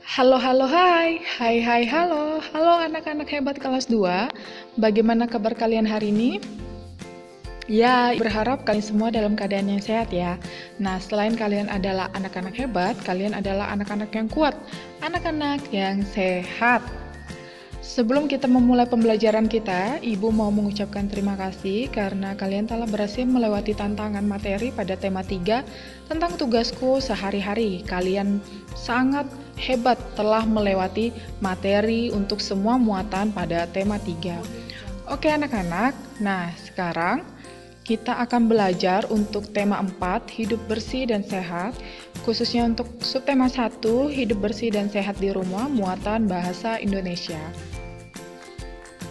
Halo, halo, hai. Hai, hai, halo. Halo anak-anak hebat kelas 2. Bagaimana kabar kalian hari ini? Ya, berharap kalian semua dalam keadaan yang sehat ya. Nah, selain kalian adalah anak-anak hebat, kalian adalah anak-anak yang kuat, anak-anak yang sehat. Sebelum kita memulai pembelajaran kita, Ibu mau mengucapkan terima kasih karena kalian telah berhasil melewati tantangan materi pada tema 3 tentang tugasku sehari-hari. Kalian sangat hebat telah melewati materi untuk semua muatan pada tema 3. Oke anak-anak, nah sekarang kita akan belajar untuk tema 4, hidup bersih dan sehat, khususnya untuk subtema 1, hidup bersih dan sehat di rumah, muatan bahasa Indonesia.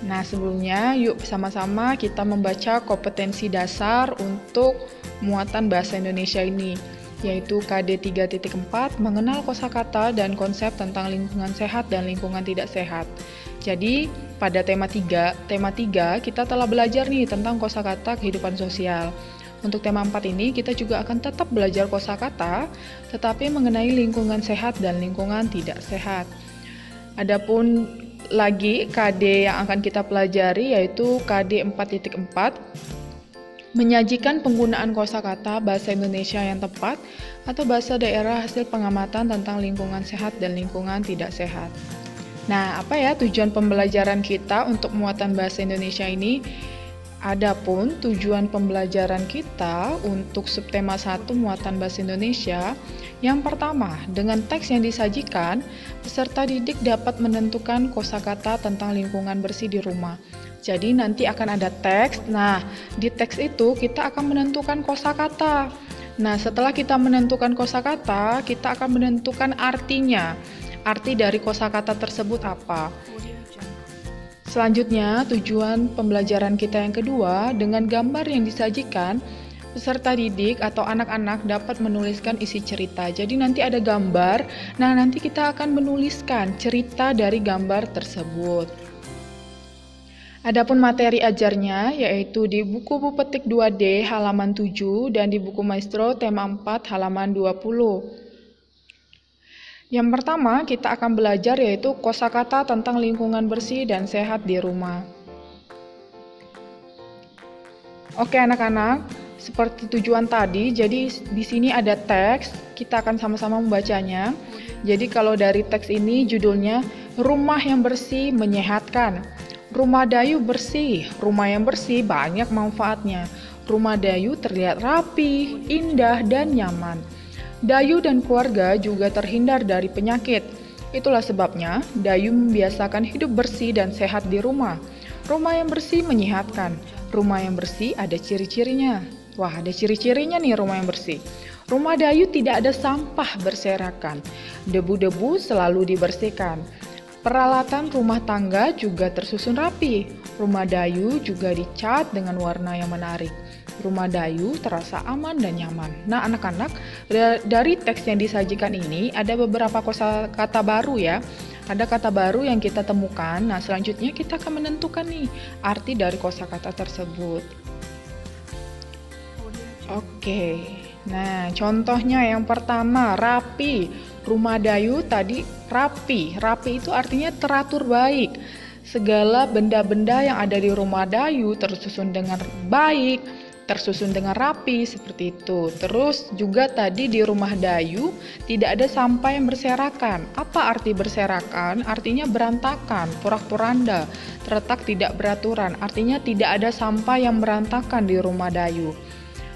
Nah, sebelumnya yuk sama-sama kita membaca kompetensi dasar untuk muatan bahasa Indonesia ini, yaitu KD 3.4, mengenal kosakata dan konsep tentang lingkungan sehat dan lingkungan tidak sehat. Jadi, pada tema 3 kita telah belajar nih tentang kosakata kehidupan sosial. Untuk tema 4 ini kita juga akan tetap belajar kosakata, tetapi mengenai lingkungan sehat dan lingkungan tidak sehat. Adapun lagi KD yang akan kita pelajari yaitu KD 4.4, menyajikan penggunaan kosakata bahasa Indonesia yang tepat atau bahasa daerah hasil pengamatan tentang lingkungan sehat dan lingkungan tidak sehat. Nah, apa ya tujuan pembelajaran kita untuk muatan bahasa Indonesia ini? Adapun tujuan pembelajaran kita untuk subtema 1 muatan bahasa Indonesia, yang pertama, dengan teks yang disajikan, peserta didik dapat menentukan kosakata tentang lingkungan bersih di rumah. Jadi nanti akan ada teks. Nah, di teks itu kita akan menentukan kosakata. Nah, setelah kita menentukan kosakata, kita akan menentukan artinya. Arti dari kosakata tersebut apa? Selanjutnya, tujuan pembelajaran kita yang kedua, dengan gambar yang disajikan, peserta didik atau anak-anak dapat menuliskan isi cerita. Jadi nanti ada gambar, nah nanti kita akan menuliskan cerita dari gambar tersebut. Adapun materi ajarnya yaitu di buku Petik 2D halaman 7 dan di buku Maestro tema 4 halaman 20. Yang pertama, kita akan belajar yaitu kosakata tentang lingkungan bersih dan sehat di rumah. Oke anak-anak, seperti tujuan tadi, jadi di sini ada teks, kita akan sama-sama membacanya. Jadi kalau dari teks ini judulnya Rumah yang Bersih Menyehatkan. Rumah Dayu bersih, rumah yang bersih banyak manfaatnya. Rumah Dayu terlihat rapi, indah, dan nyaman. Dayu dan keluarga juga terhindar dari penyakit. Itulah sebabnya Dayu membiasakan hidup bersih dan sehat di rumah. Rumah yang bersih menyehatkan. Rumah yang bersih ada ciri-cirinya. Wah, ada ciri-cirinya nih rumah yang bersih. Rumah Dayu tidak ada sampah berserakan. Debu-debu selalu dibersihkan. Peralatan rumah tangga juga tersusun rapi. Rumah Dayu juga dicat dengan warna yang menarik. Rumah Dayu terasa aman dan nyaman. Nah, anak-anak, dari teks yang disajikan ini ada beberapa kosakata baru ya. Ada kata baru yang kita temukan. Nah, selanjutnya kita akan menentukan nih arti dari kosakata tersebut. Oke. Nah, contohnya yang pertama, rapi. Rumah Dayu tadi rapi. Rapi itu artinya teratur baik. Segala benda-benda yang ada di rumah Dayu tersusun dengan baik, tersusun dengan rapi seperti itu. Terus juga tadi di rumah Dayu tidak ada sampah yang berserakan. Apa arti berserakan? Artinya berantakan, porak-poranda, terletak tidak beraturan. Artinya tidak ada sampah yang berantakan di rumah Dayu.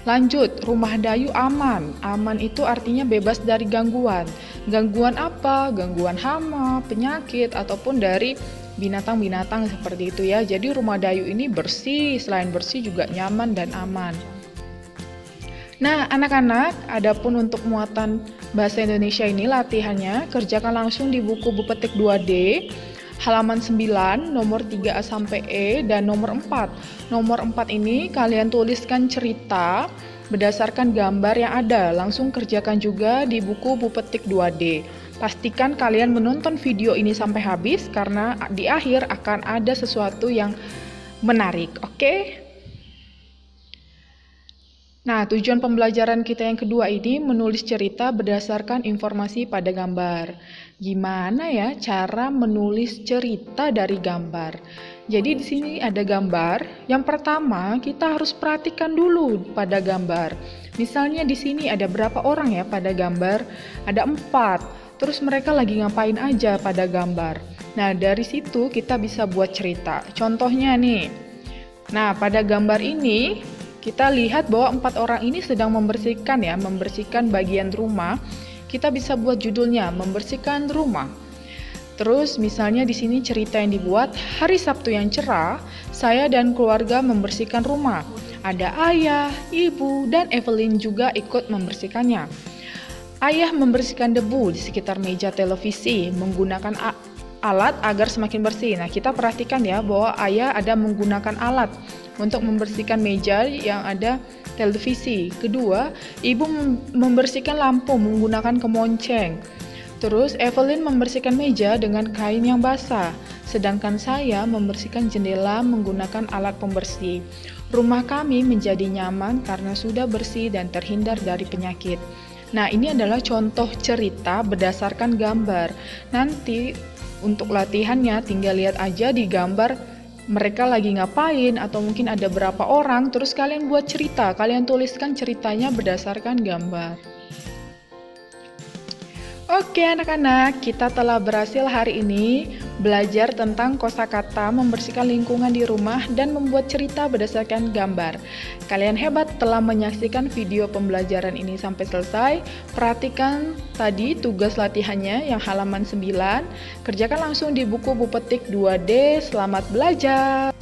Lanjut, rumah Dayu aman. Aman itu artinya bebas dari gangguan. Gangguan apa? Gangguan hama, penyakit, ataupun dari binatang-binatang seperti itu ya. Jadi rumah Dayu ini bersih, selain bersih juga nyaman dan aman. Nah, anak-anak, adapun untuk muatan bahasa Indonesia ini latihannya kerjakan langsung di buku Petik 2D halaman 9, nomor 3A sampai E dan nomor 4. Nomor 4 ini kalian tuliskan cerita berdasarkan gambar yang ada. Langsung kerjakan juga di buku Petik 2D. Pastikan kalian menonton video ini sampai habis karena di akhir akan ada sesuatu yang menarik, oke? Nah, tujuan pembelajaran kita yang kedua ini menulis cerita berdasarkan informasi pada gambar. gimana ya cara menulis cerita dari gambar. Jadi di sini ada gambar. Yang pertama, kita harus perhatikan dulu pada gambar. Misalnya di sini ada berapa orang ya pada gambar? Ada 4. Terus mereka lagi ngapain aja pada gambar. Nah, dari situ kita bisa buat cerita. Contohnya nih. Nah, pada gambar ini kita lihat bahwa 4 orang ini sedang membersihkan bagian rumah. Kita bisa buat judulnya membersihkan rumah. Terus misalnya di sini cerita yang dibuat, hari Sabtu yang cerah, saya dan keluarga membersihkan rumah. Ada ayah, ibu, dan Evelyn juga ikut membersihkannya. Ayah membersihkan debu di sekitar meja televisi menggunakan alat agar semakin bersih. Nah, kita perhatikan ya bahwa ayah ada menggunakan alat untuk membersihkan meja yang ada televisi. Kedua, ibu membersihkan lampu menggunakan kemonceng. Terus Evelyn membersihkan meja dengan kain yang basah, sedangkan saya membersihkan jendela menggunakan alat pembersih. Rumah kami menjadi nyaman karena sudah bersih dan terhindar dari penyakit. Nah, ini adalah contoh cerita berdasarkan gambar. Nanti untuk latihannya tinggal lihat aja di gambar mereka lagi ngapain atau mungkin ada berapa orang, terus kalian buat cerita, kalian tuliskan ceritanya berdasarkan gambar. Oke anak-anak, kita telah berhasil hari ini belajar tentang kosakata membersihkan lingkungan di rumah dan membuat cerita berdasarkan gambar. Kalian hebat telah menyaksikan video pembelajaran ini sampai selesai. Perhatikan tadi tugas latihannya yang halaman 9. Kerjakan langsung di buku Bu Petik 2D. Selamat belajar!